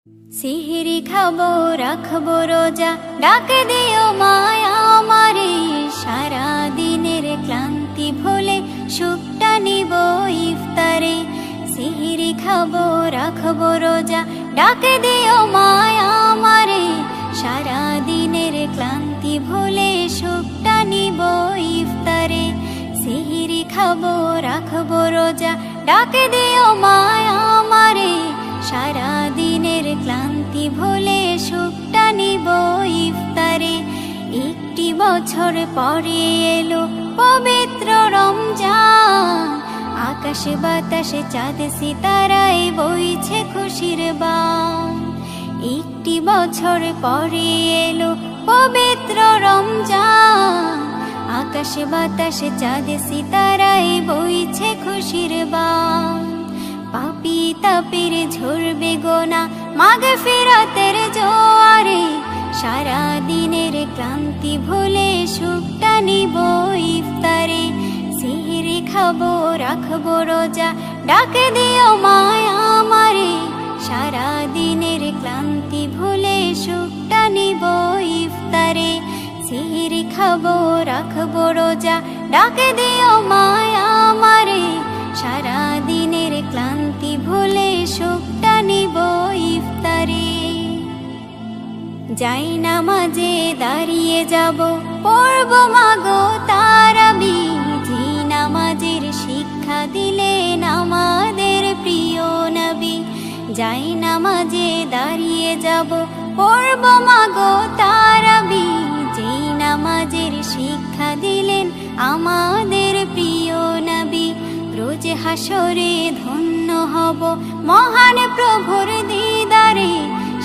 সিহরি খাবো রাখবো রোজা, ডাক দিও মায়া আমারে। সারা দিনের ক্লান্তি ভুলে সুখটা নিব ইফতারে। সিহরি খাবো রাখবো রোজা, ডাক দিও মায়া আমারে। সারা দিনের ক্লান্তি ভুলে সুখটা নিব ইফতারে। সিহরি খাবো রাখবো রোজা, ডাক দিও মায়া আমারে। সারা দিনের ক্লান্তি ভুলে সুখটা নিব ইফতারে। একটি বছর পরে এলো পবিত্র রমজান, আকাশে বাতাসে চাঁদ সিতারায় বইছে খুশির বান। একটি বছর পরে এলো পবিত্র রমজান, আকাশে বাতাসে চাঁদ সিতারায় বইছে খুশির বান। পাপী তাপের ঝরবে গোনা মাগফিরাতের জোয়ারে। সারা দিনের ক্লান্তি ভুলে সুখটা নিব ইফতারে। সিহরি খাবো রাখবো রোজা, ডাক দিও মায়া আমারে। সারা দিনের ক্লান্তি ভুলে সুখটা নিব ইফতারে। সিহরি খাবো রাখবো রোজা, ডাক দিও মায়া আমারে। সারা দিনের ক্লান্তি ভুলে সুখটা নিব ইফতারে। যাই নামাজে দাঁড়িয়ে যাব, পড়ব মাগো তারাবি। জি নামাজের শিক্ষা দিলেন আমাদের প্রিয় নবী। যাই নামাজে দাঁড়িয়ে যাব, পড়ব মাগো তারাবি। জি নামাজের শিক্ষা দিলেন আমাদের প্রিয় নবী। রোজ হাসরে ধন্য হব মহান প্রভুর দিদারে।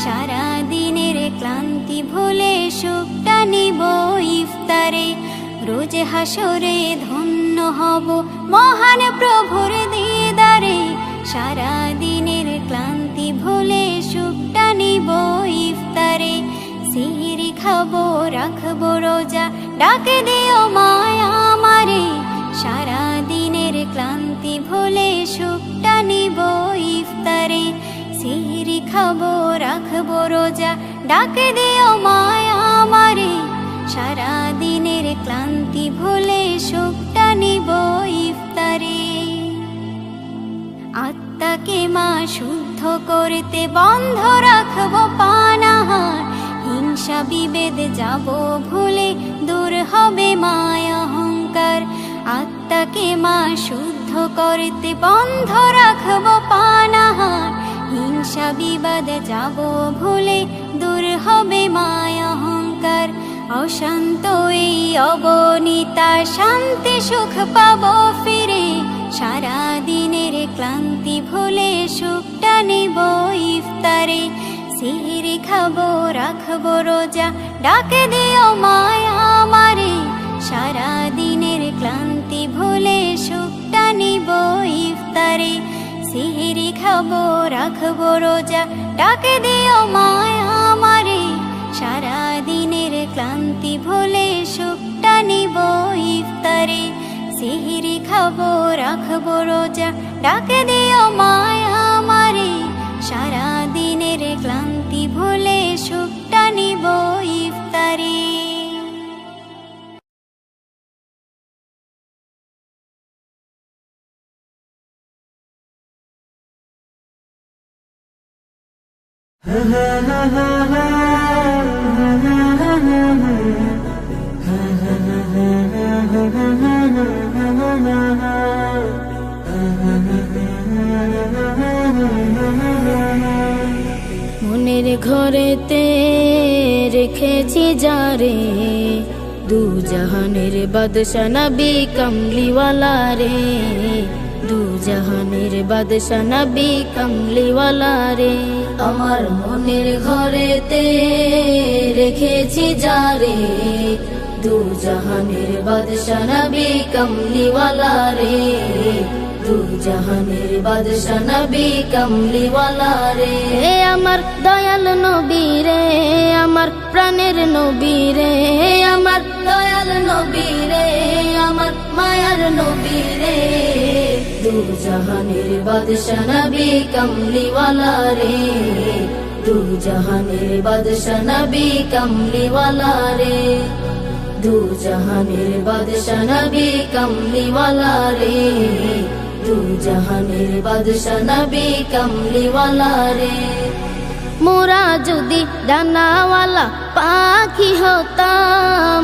সারা দিনের ক্লান্তি ভুলে সুখটা নিব ইফতারে। রোজ হাসরে ধন্য হব মহান প্রভুর দিদারে। সারা দিনের ক্লান্তি ভুলে সুখটা নিব ইফতারে। সিহরি খাবো রাখবো রোজা, ডাক দিও মায়া আমারে। সারা দিনের ক্লান্তি ভুলে সুখটা নিব ইফতারে। সিহরি খাবো রাখবো রোজা, ডাক দিও মায়া আমারে। সারা দিনের ক্লান্তি ভুলে সুখটা নিব ইফতারে। আত্মাকে মা শুদ্ধ করতে বন্ধ রাখবো পানাহার। হিংসা বিভেদ যাব ভুলে, দূর হবে মায়া অহংকার। আত্মাকে মা শুদ্ধ করতে বন্ধ রাখবো পানাহার। হিংসা বিবাদ যাব ভুলে, দূর হবে মায়া অহংকার। অশান্ত এই অবনীতা শান্তি সুখ পাবো ফিরে। সারা দিনের ক্লান্তি ভুলে সুখটা নিব ইফতারে। সিহরি খাবো রাখবো রোজা, ডাক দিও মায়া আমারে। সারা দিনের ক্লান্তি ভুলে সুখটা নিব ইফতারে। সিহরি খাবো রাখবো রোজা, ডাক দিও মায়া আমারে। সারা দিনের ক্লান্তি ভুলে সুখটা নিব ইফতারে। সিহরি খাবো রাখবো রোজা, ডাক দিও মায়া আমারে। সারা দিনের ক্লান্তি ভুলে সুখটা নিব ইফতারে। মনের ঘরেতে রেখেছি যারে, দু জাহানের বাদশা নবী কমলিওয়ালা রে। দু জাহানের বাদশা নবী কমলিওয়ালা রে। আমার মনের ঘরেতে রেখেছি যারে, দু জাহানের বাদশা নবী কমলিওয়ালা রে। দু জাহানের বাদশা নবী কমলিওয়ালা রে। আমার দয়াল নবী রে, আমার প্রাণের নবী রে। আমার দয়াল নবী রে, আমার মায়ার নবী রে। দু জাহানের বাদশা নবী কমলিওয়ালা রে। দু জাহানের বাদশা নবী কামলিওয়ালা রে, দু জাহানের বাদশা নবী কামলিওয়ালা রে, দু জাহানের বাদশা নবী কামলিওয়ালা রে। মোরা যদি ডানাওয়ালা পাখি হতাম,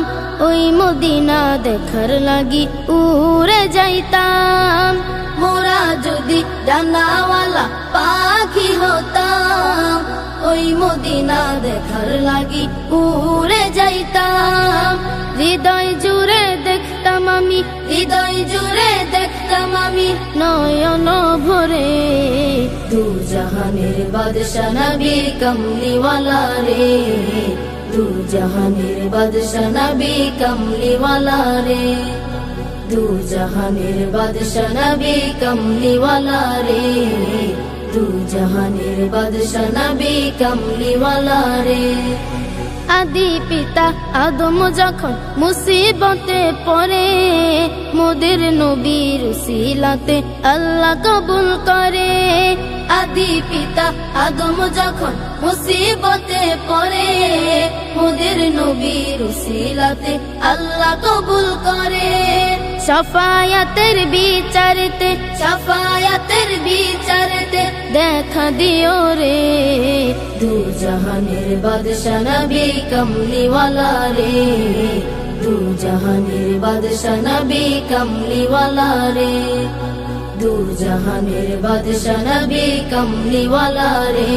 ওই মদিনা দেখার লাগি উড়ে যাইতাম। মোরা যদি ডানাওয়ালা পাখি হতাম, ওই মদিনা দেখার লাগি উড়ে যাইতাম। হৃদয় জুড়ে দেখতাম আমি, হৃদয় জুড়ে দেখতাম আমি নয়ন ভরে, দু জাহানের বাদশা নবী কামলিওয়ালা রে, দু জাহানের বাদশা নবী কামলিওয়ালা রে, দু জাহানের বাদশা নবী কামলিওয়ালা রে, দু জাহানের বাদশা নবী কামলিওয়ালা রে। আদি পিতা আদম যখন মুসিবতে পড়ে, মোদের নবীর উসিলাতে আল্লাহ কবুল করে। আদি পিতা আদম যখন মুসিবতে পড়ে, মোদের নবীর উসিলাতে আল্লাহ কবুল করে। শাফায়াতের বিচারতে, শাফায়াতের বিচারতে দেখা দিও রে, দু জাহানের বাদশা নবী কামলিওয়ালা রে, দু জাহানের বাদশা নবী কামলিওয়ালা রে, দু জাহানের বাদশা নবী কামলিওয়ালা রে,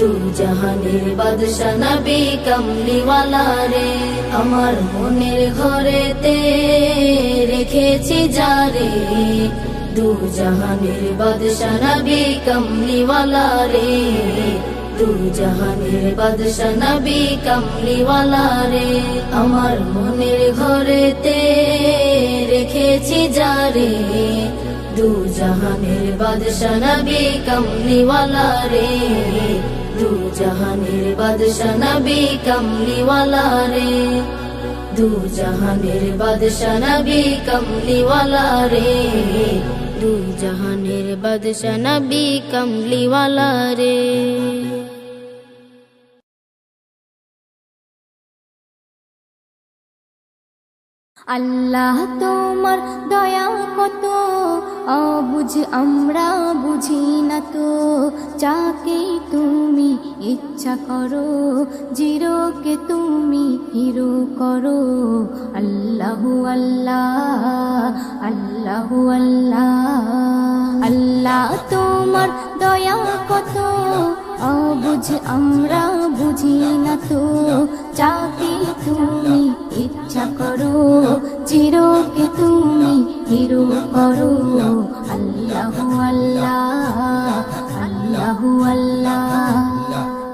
দু জাহানের বাদশা নবী কামলিওয়ালা রে। আমার মনের ঘরেতে রেখেছি যারে, দু জাহানের বাদশা নবী কামলিওয়ালা রে, দু জাহানের বাদশা নবী কামলিওয়ালা রে। আমার মনের ঘরেতে রেখেছি যারে, দু জাহানের বাদশা নবী কামলিওয়ালা রে, দু জাহানের বাদশা নবী কামলিওয়ালা রে, দু জাহানের বাদশা নবী কামলিওয়ালা রে, দু জাহানের বাদশা নবী কামলিওয়ালা রে। আল্লাহ তোমার দয়া কত অবুঝ আমরা বুঝি না তো, যাকে তুমি ইচ্ছা করো জিরোকে তুমি হিরো করো। আল্লাহু আল্লাহ, আল্লাহু আল্লাহ। আল্লাহ তোমার দয়া কত অবুঝ আমরা বুঝি না তো, যাকে তুমি ইচ্ছা করো জিরোকে তুমি হিরো করো। আল্লাহু আল্লাহ, আল্লাহু আল্লাহ।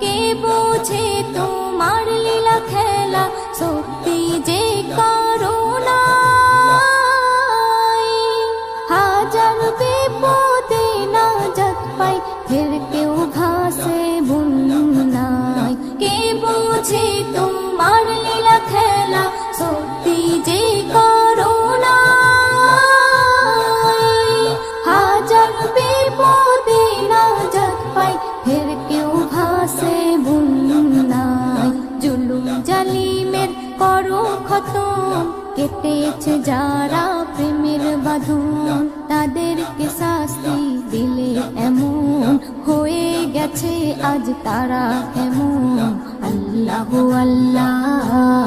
কে বোঝে তোমার লীলা খেলা, সত্যি যে করুণা, হাজার বিপদে নাজাত পাই ফের কেউ ভাসে বন্যায়। কে বোঝে তোমার লীলা খেলা, সত্যি যে করুণা, হাজার বিপদে নাজাত পাই ফের কেউ ভাসে বন্যায়। জুলুম জালিমের করো খতম, কেটেছে যারা প্রেমের বাঁধন, তাদেরকে শাস্তি দিলে এমন হয়ে গেছে আজ তারা কেমন। আল্লাহু আল্লাহ,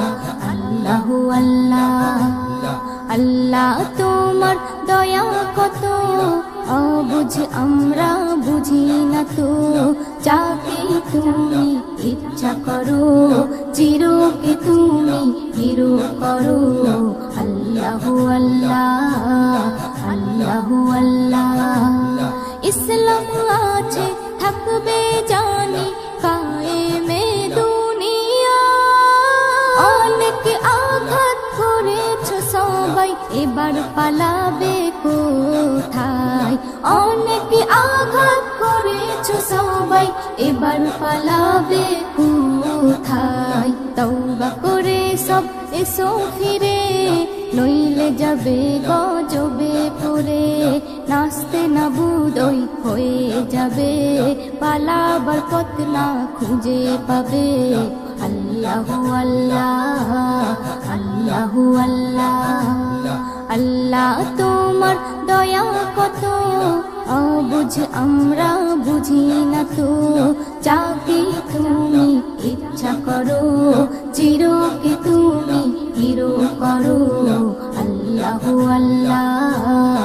আল্লাহু আল্লাহ। আল্লাহ তোমার দয়া কত অবুঝ আমরা বুঝি না তো, যাকে তুমি ইচ্ছা করো জিরোকে তুমি হিরো করো। আল্লাহু আল্লাহ, আল্লাহু আল্লাহ। ইসলাম আছে থাকবে জানি কায়েমে দুনিয়া, অনেক আঘাত করেছ সবাই এবার পালাবে কোথায়। অনেক আঘাত করেছ আছো সবাই, এবার পালাবে কোথায়? তওবা করে সব এসো ফিরে, নইলে যাবে গজবে পড়ে। নাচতে নাবুদ ওই হয়ে যাবে, পালাবার পথ না খুঁজে পাবে। আল্লাহু আল্লাহ, আল্লাহু আল্লাহ, আল্লাহ তোমার দয়া কত, অবুঝ আমরা বুঝি না তো। যাকে তুমি ইচ্ছা করো, চিরকে তুমি হিরো করো। আল্লাহু আল্লাহ,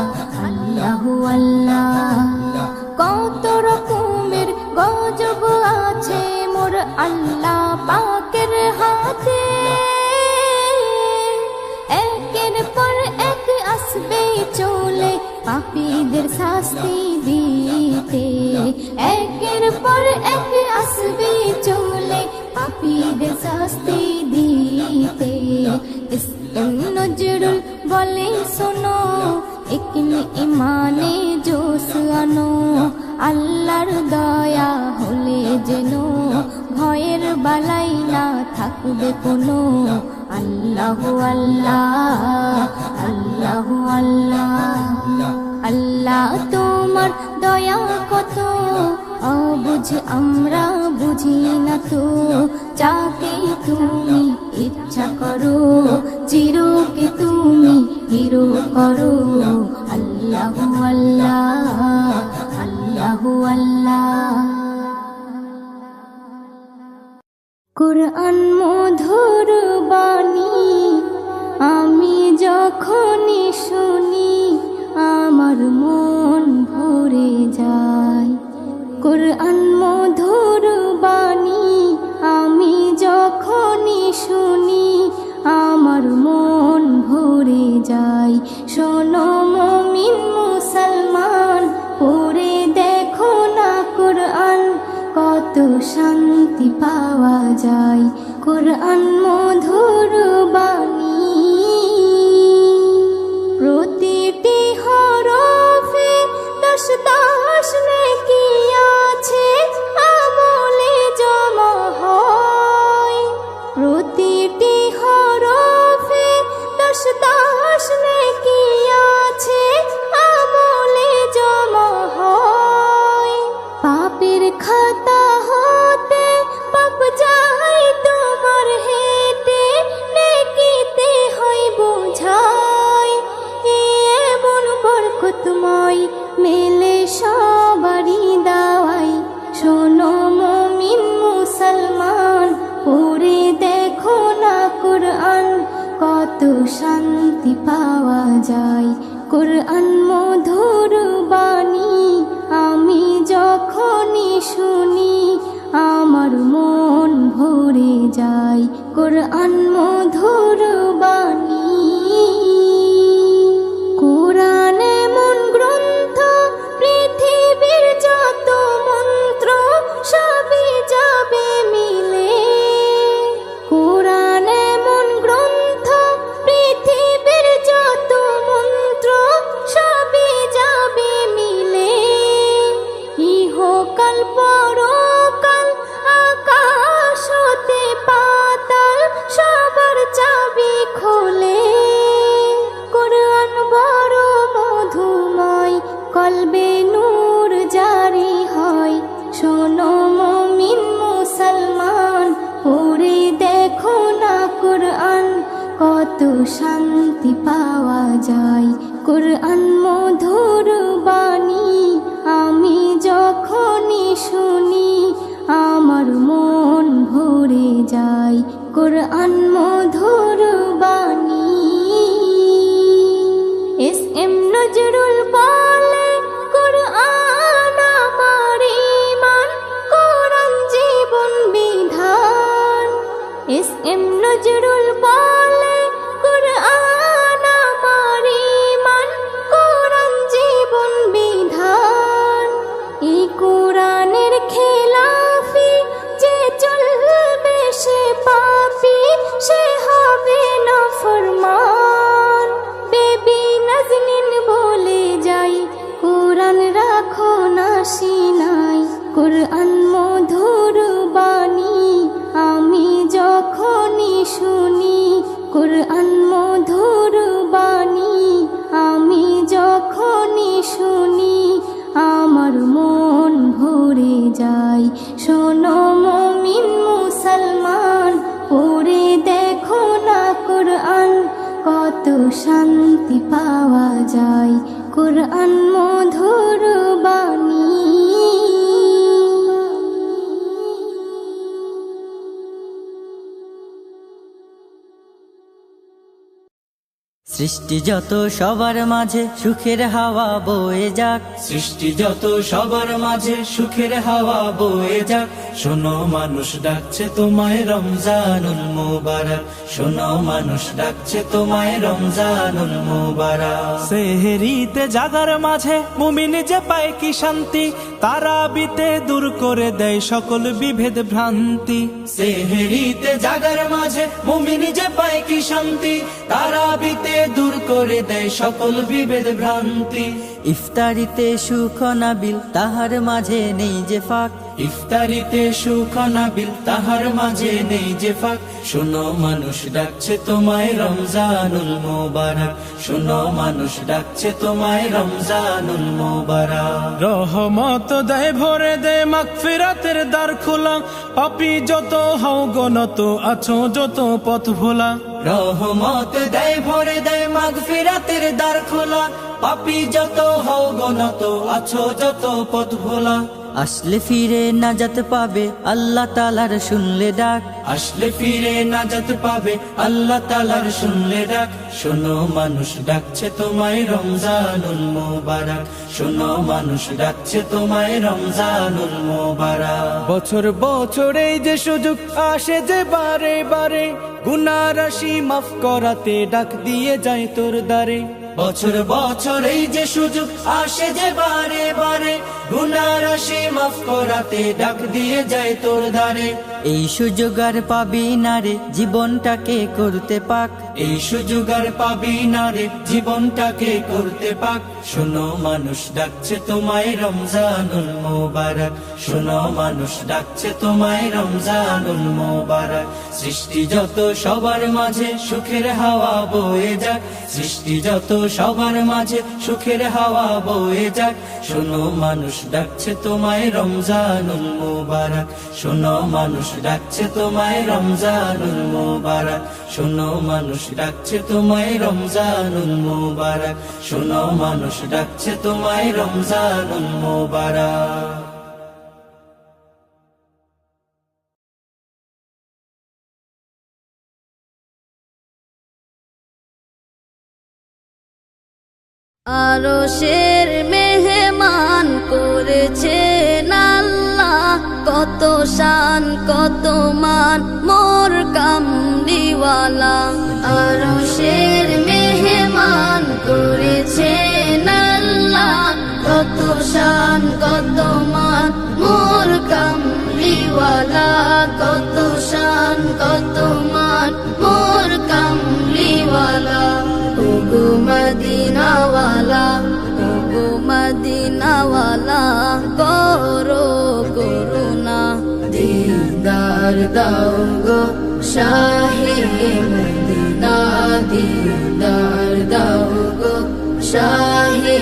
আল্লাহু আল্লাহ, কত রকমের গজব আছে মোর আল্লাহ পাকের হাতে। একের পর এক আসবে চলে পাপীদের শাস্তি দিতে। একের পর এক আসবে চলে পাপীদের শাস্তি দিতে। ইসলাম নজরুল বলে শোনো, একনি ইমানে জোশ আনো। আল্লাহর দয়া হলে যেন ভয়ের বালাই না থাকবে কোনো। আল্লাহু আল্লাহ, আল্লাহু আল্লাহ, আল্লাহ তোমার দয়া কত, অবুঝ আমরা বুঝি না তো। যাকে তুমি ইচ্ছা করো, চিরকে তুমি হিরো করো। আল্লাহু আল্লাহ, আল্লাহু আল্লাহ। কুরআন মধুর বাণী আমি যখনই শুনি, আমার মন ভরে যায়। কুরআন মধুর বাণী আমি যখনই শুনি, আমার মন ভরে যায়। শোনো মুমিন মুসলমান, পড়ে দেখো না কুরআন, কত শান্তি পাওয়া যায়। কুরআন মধুর বাণী, প্রতিটি হরফে 10 নেকি আছে, আমলে জমা হয়। প্রতিটি হরফে 10 নেকি আছে, আমলে জমা হয়। পাপের খাতা হতে পাপ যায় তোমার হেঁটে, নেকিতে হয় বোঝাই। এমন বরকতময় মেলে সবারই দাওয়াই। শোনো মুমিন মুসলমান, পড়ে দেখো না কুরআন, কত শান্তি পাওয়া যায়। কুরআন মধুর বাণী আমি যখনই শুনি, আমার মন ভরে যায়। কুরআন মধুর বাণী, কুরআন এমন গ্রন্থ, পৃথিবীর যত মন্ত্র সবই যাবে মিলে। কুরআন এমন গ্রন্থ, পৃথিবীর যত মন্ত্র সবই যাবে মিলে। ইহকাল পরকাল, আকাশ হতে পাতাল, সবার চাবি খোলে। কুরআন বড় মধুময়, কলবে নূর জারি হয়। শোনো মুমিন মুসলমান, পড়ে দেখো না কুরআন, কত শান্তি পাওয়া যায়। কুরআন মধুর বাণী আমি যখনই শুনি, আমার মন ভরে যায়। কুরআন মধুর বাণী। এস.এম. নজরুল বলে, কুরআন আমার ঈমান, কুরআন জীবন বিধান। এস.এম. নজরুল বলে, কুরআন আমার ঈমান, কুরআন জীবন বিধান। এই কুরআনের খেলাফি যে চলবে, সে পাপী, সে হবে নাফরমান। বেবি নাজনীন বলে যাই, কুরআন রাখো না সিনাই, মুসলমান, পড়ে দেখো না কোরআন, কত শান্তি পাওয়া যায় কোরআন মধুর বাণী। সৃষ্টি যত সবার মাঝে সুখের হাওয়া বয়ে যাক, সৃষ্টি যত সবার মাঝে সুখের হাওয়া বয়ে যাক। শোনো মানুষ ডাকছে তোমায় রমজানুল মুবারক, শোনো মানুষ ডাকছে তোমায় রমজানুল মুবারক। সেহরিতে জাগার মাঝে মুমিন যে পায় কি শান্তি, তারাবিতে দূর করে দেয় সকল বিভেদ ভ্রান্তি। সেহরিতে জাগার মাঝে মুমিন যে পায় কি শান্তি, তারাবিতে দূর করে দেয় সকল বিভেদ ভ্রান্তি। ইফতারিতে সুখ নাবিল তাহার মাঝে নেই যে ফাঁক, ইফতারিতে সুখ নাবিল তাহার মাঝে নেই যে ফাঁক। শোনো মানুষ ডাকছে তোমায় রমজানুল মুবারক, শোনো মানুষ ডাকছে তোমায় রমজানুল মুবারক। রহমত দেয় ভরে দেয় মাগফিরাতের দ্বার খোলা, পাপী যত হও গনত আছো যত পথ ভোলা। রহমত দেয় ভরে দেয় মাগফিরাতের দ্বার খোলা, পাপী যত হও গনত আছো যত পথ ভোলা। আসলে ফিরে নাজাত পাবে আল্লাহ তাআলার শুনলে ডাক, আসলে ফিরে নাজাত পাবে আল্লাহ তাআলার শুনলে ডাক। শোনো মানুষ ডাকছে তোমায় রমজানুল মুবারক, শোনো মানুষ ডাকছে তোমায় রমজানুল মুবারক। বছর বছর এই যে সুযোগ আসে যে বারে বারে, গুনাহ রাশি মাফ করাতে ডাক দিয়ে যায় তোর দ্বারে। বছর বছর এই যে সুযোগ আসে যে বারে বারে, গুনাহ রাশি মাফ করাতে ডাক দিয়ে যায় তোর দ্বারে। এই সুযোগ আর পাবি না রে জীবনটাকে করতে পাক, এই সুযোগ আর পাবি না রে জীবনটাকে করতে পাক। শোনো মানুষ ডাকছে তোমায় রমজানুল মুবারক, শোনো মানুষ ডাকছে তোমায় রমজানুল মুবারক। সৃষ্টি যত সবার মাঝে সুখের হাওয়া বয়ে যাক, সৃষ্টি যত সবার মাঝে সুখের হাওয়া বয়ে যাক। শোনো মানুষ ডাকছে তোমায় রমজানুল মুবারক, শোনো মানুষ ডাকছে তোমায় রমজানুল মুবারক, শোনো মানুষ ডাকছে তোমায় রমজানুল মুবারক, শোনো মানুষ ডাকছে তোমায় রমজানুল মুবারক। আরশের মেহমান করেছেন আল্লাহ, কত শান কত মান মোর কামলিওয়ালা। আরশের মেহমান করেছেন আল্লাহ, কত শান কত মান মোর কামলিওয়ালা, কত শান কত মান মোর কামলিওয়ালা। ওগো মদিনাওয়ালা, ওগো মদিনাওয়ালা, করো করুণা দিদার দাও গো শাহে মদিনা, দিদার দাও গো শাহে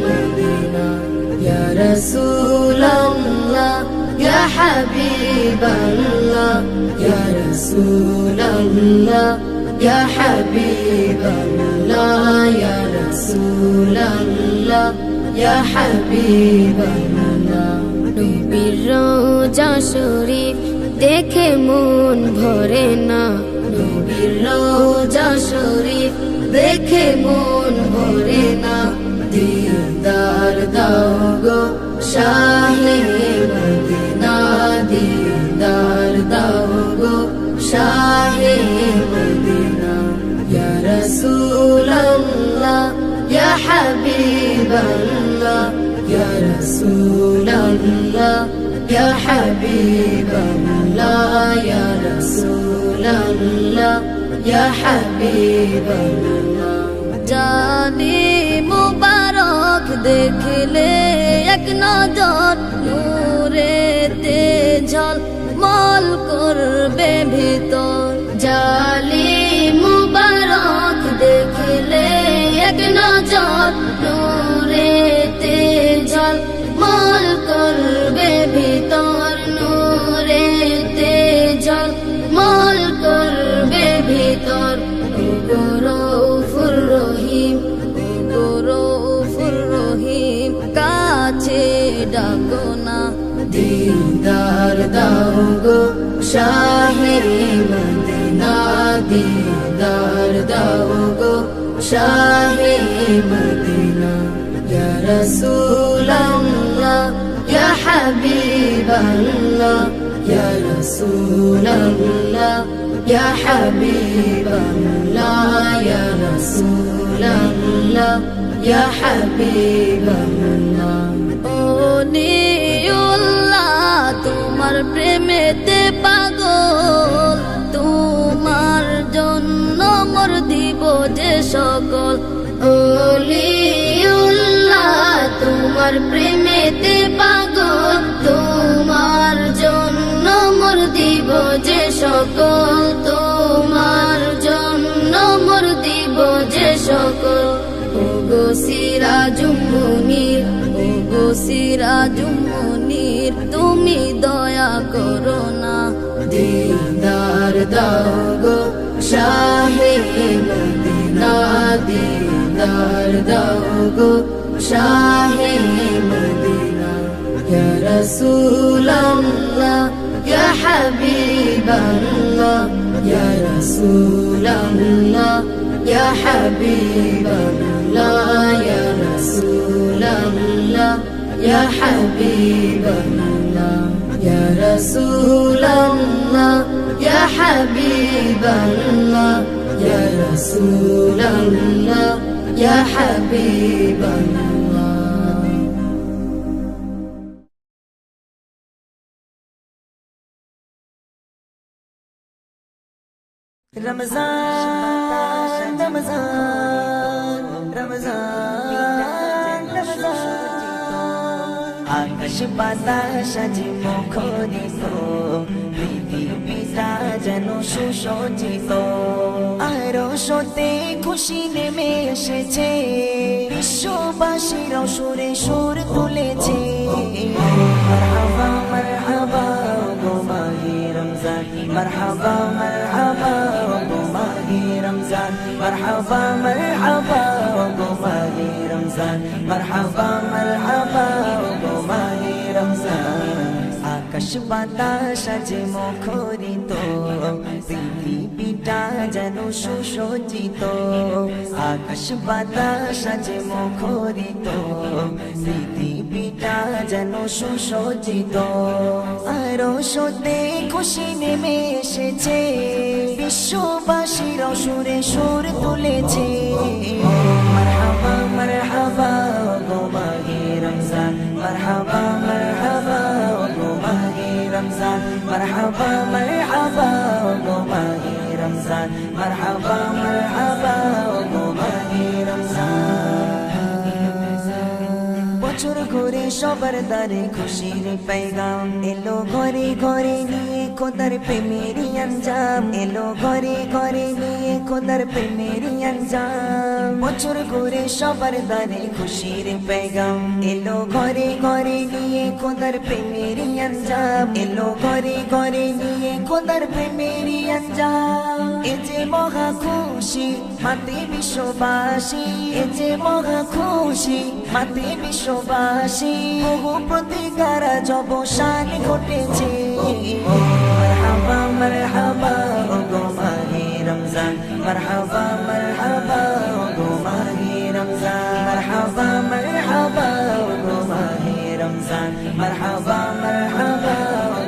মদিনা। ইয়া রাসূলাল্লাহ ইয়া হাবিবাল্লাহ, ইয়া রাসূলাল্লাহ ইয়া হাবিবাল্লাহ, ইয়া রাসূলাল্লাহ ইয়া হাবিবাল্লাহ। নবীর রওজা শরীফ দেখে মন ভরে না, নবীর রওজা শরীফ দেখে মন ভরে না। দিদার দাও গো শাহে মদিনা, দিদার দাও গো শাহে মদিনা। ইয়া রাসূলাল্লাহ ইয়া হাবিবাল্লাহ, ইয়া রাসূলাল্লাহ ইয়া হাবিবাল্লাহ, ইয়া রাসূলাল্লাহ ইয়া হাবিবাল্লাহ। জানি মুবারক দেখলে এক নজর, নূরেতে ঝলমল করবে ভিতর। জালি মুবারক দেখলে এক নজর, নূরেতে ঝলমল করবে ভিতর, নূরেতে ঝলমল দাও গো শাহে মদিনা দিদার দাও গো শাহে মদিনা ইয়া রাসূলুল্লাহ ইয়া হাবিবাল্লাহ ইয়া রাসূলুল্লাহ ইয়া হাবিবাল্লাহ ইয়া রাসূলুল্লাহ ইয়া হাবিবাল্লাহ ও নিউল্লাহ তোমার প্রেমেতে পাগল তোমার জন্য মোর দিব যে সকল ওলিউল্লাহ তোমার প্রেমেতে পাগল তোমার জন্য মোর দিব যে সকল তোমার জন্য মোর দিব যে সকল ওগো সিরাজুম মুনির ওগো সিরাজুম মুনির তুমি দয়া করো না দিদার দাও গো শাহে মদিনা দিদার দাও গো শাহে মদিনা ইয়া রাসূলুল্লাহ ইয়া হাবিবাল্লাহ ইয়া রাসূলুল্লাহ ইয়া হাবিবাল্লাহ ইয়া রাসূলুল্লাহ ইয়া হাবিবাল্লাহ ইয়া রাসূলুল্লাহ ইয়া হাবিবাল্লাহ ইয়া রাসূলুল্লাহ ইয়া হাবিবাল্লাহ রমজান রমজান রমজান রমজান আকাশ বাতাস আজি মুখরিত পৃথিবীটা যেন সুসজ্জিত আরো সতে খুশি নেমে এসেছে বিশ্ববাসীরাও সুরে সুর তুলেছে মারহাবা মারহাবা গো মাহে রমজান মারহাবা মারহাবা গো মাহে রমজান মারহাবা মারহাবা গো মাহে রমজান মারহাবা মারহাবা গো মাহে রমজান আকাশ বাতাস আজে মুখরিত পৃথিবীটা যেন সুসজ্জিত আকাশ বাতাস আজে মুখরিত পৃথিবীটা যেন সুসজ্জিত আরো সতে খুশি নেমে এসেছে বিশ্ববাসীরাও সুরে সুর তুলেছে মারহাবা মারহাবা গো মাহে রমজান মারহাবা মারহাবা গো মাহে রমজান মারহাবা মারহাবা গো মাহে রমজান মারহাবা মারহাবা গো মাহে রমজান বছর ঘুরে সবার দ্বারে খুশির পেগাম এলো ঘরে ঘরে নিয়ে খোদার প্রেমেরই আঞ্জাম এলো ঘরে ঘরে নিয়ে খোদার প্রেমেরই আঞ্জাম বছর ঘুরে সবার দ্বারে খুশির পেগাম এলো ঘরে ঘরে নিয়ে খোদার প্রেমেরই আঞ্জাম এলো ঘরে ঘরে নিয়ে খোদার প্রেমেরই আঞ্জাম এ যে মহা খুশি মাতে বিশ্ববাসী এ যে মহা খুশি মাতে বিশ্ববাসী বহু প্রতিকারা জবসান ঘটেছে মারহাবা মারহাবা গো মাহে রমজান মারহাবা মারহাবা গো মাহে রমজান মারহাবা মারহাবা গো মাহে রমজান মারহাবা মারহাবা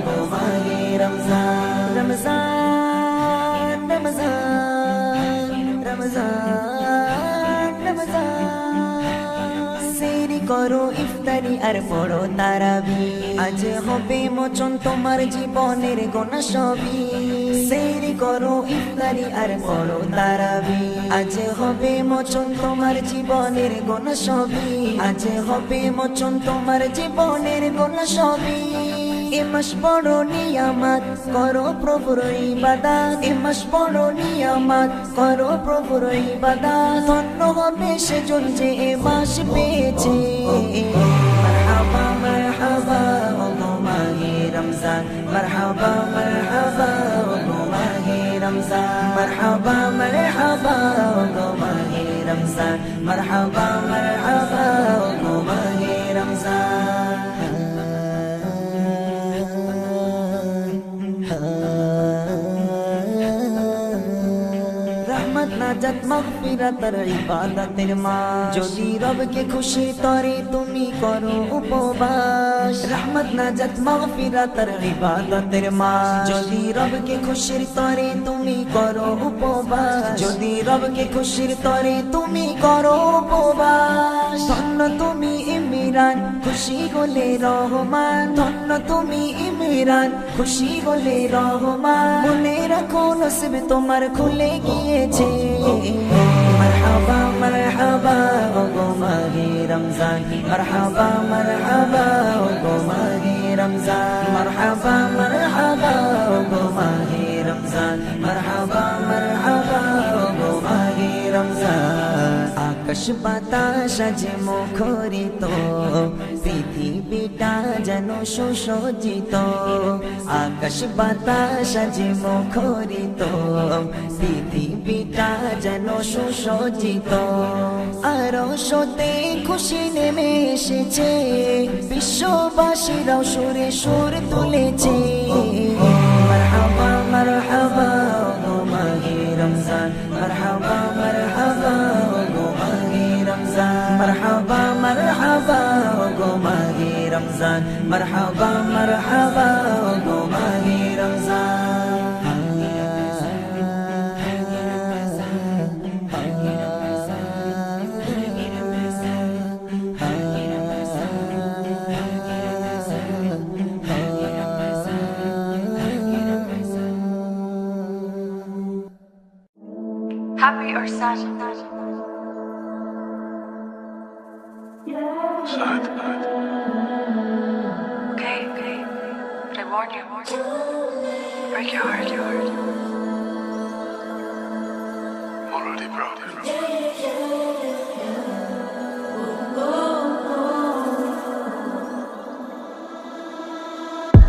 গো মাহে রমজান রমজান রমজান রমজান রমজান সেরি করো ইফতারি আর পড়ো তারাবি আজ হবে মোচন তোমার জীবনের গোনা সবই সেরি করো ইফতারি আর পড়ো তারাবি আজ হবে মোচন তোমার জীবনের গোনা সবই আজ হবে মোচন তোমার জীবনের গোনা সবই এ মাস বড় নিয়ামত করো প্রভুর ইবাদত এ মাস বড় নিয়ামত করো প্রভুর ইবাদত ধন্য হবে সেজন যে এ মাস পেয়েছে মারহাবা মারহাবা গো মাহে রমজান মারহাবা মারহাবা গো মাহে রমজান মারহাবা মারহাবা গো মাহে রমজান মারহাবা মারহাবা গো মাহে রমজান নাজাত মাগফিরাতের ইবাদতের মাস যদি রবকে খুশি তরে তুমি করো উপবাস রহমত নাজাত মাগফিরাতের ইবাদতের মাস যদি রবকে খুশির তরে তুমি করো উপবাস যদি রবকে খুশির তরে তুমি করো উপবাস ধন্য তুমি ইমরান খুশি হলে রহমান ধন্য তুমি ইমরান খুশি হলে রহমান মনে রাখো নসিব তোমার খুলে গিয়েছে মারহাবা মারহাবা ওগো মাহে রমজান মারহাবা মারহাবা ওগো মাহে রমজান মারহাবা মারহাবা ওগো মাহে রমজান মারহাবা মারহাবা ওগো মাহে রমজান আকাশ বাতাস আজ মুখরিত পৃথিবীটা যেন সুসজ্জিত আকাশ বাতাস আজ মুখরিত পৃথিবীটা যেন সুসজ্জিত আরশতে খুশি নেমে এসেছে বিশ্ববাসীরাও সুরে সুর তুলেছে মারহাবা মারহাবা ওগো মাহে রমজান মারহাবা মারহাবা ওগো মাহে রমজান মারহাবা মারহাবা ওগো মাহে রমজান মারহাবা মারহাবা ওগো মাহে Ramzan Happy or sad? Sad. Okay. But I warn you. Break your heart. Already broken.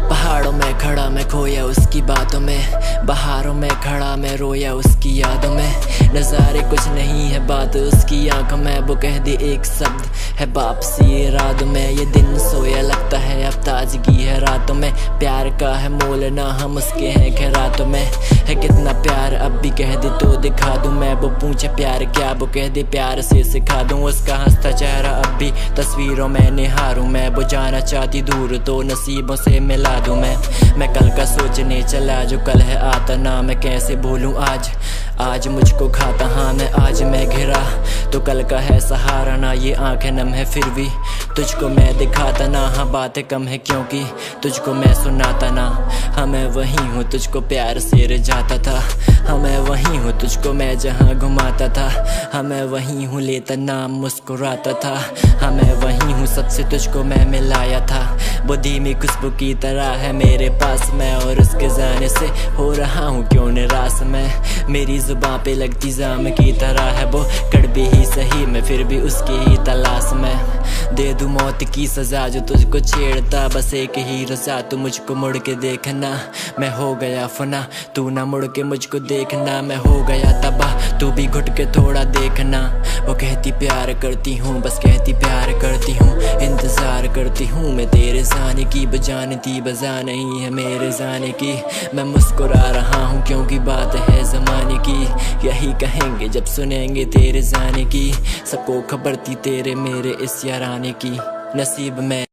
पहाड़ों में खड़ा मैं खोया उसकी बातों में बहारों में खड़ा मैं रोया उसकी यादों में नज़ारे कुछ नहीं है बात उसकी आंखों में वो कह दी एक शब्द है वापसी इरादों में ये दिन सोया लगता है अब ताजगी है रातों में प्यार का है मोल ना हम उसके हैं खैरातों में है कितना प्यार अब भी कह दे तो दिखा दूं मैं वो पूछे प्यार क्या वो कह दे प्यार से सिखा दूं उसका हंसता चेहरा अब भी तस्वीरों में निहारूं मैं वो जाना चाहती दूर तो नसीबों से मिला दूं मैं कल का सोचने चला जो कल है आता ना मैं कैसे भूलूं आज मुझको खाता हाँ मैं आज मैं घिरा तो कल का है सहारा ना ये आंखें नम है फिर भी तुझको मैं दिखाता ना हाँ बातें कम है क्योंकि तुझको मैं सुनाता ना हाँ मैं वही हूँ तुझको प्यार से रिझाता था हाँ मैं वही हूँ तुझको मैं जहाँ घुमाता था हाँ मैं वही हूँ लेता नाम मुस्कुराता था हाँ मैं वही हूँ सबसे तुझको मैं मिलाया था वो धीमी खुशबू की तरह है मेरे पास मैं और उसके जाने से हो रहा हूँ क्यों निराश मैं मेरी जुबां पे लगती जाम की तरह है वो कड़वी ही सही मैं फिर भी उसकी ही तलाश में दे दूं मौत की सजा जो तुझको छेड़ता बस एक ही रजा तू मुझको मुड़ के देखना मैं हो गया फना तू ना मुड़ के मुझको देखना मैं हो गया तबाह तू भी घुट के थोड़ा देखना वो कहती प्यार करती हूँ बस कहती प्यार करती हूँ इंतजार करती हूँ मैं तेरे जाने की बजानती बजा नहीं है मेरे जाने की मैं मुस्कुरा रहा हूँ क्योंकि बात है जमाने की यही कहेंगे जब सुनेंगे तेरे जाने की सबको खबर थी तेरे मेरे इस याराने की नसीब में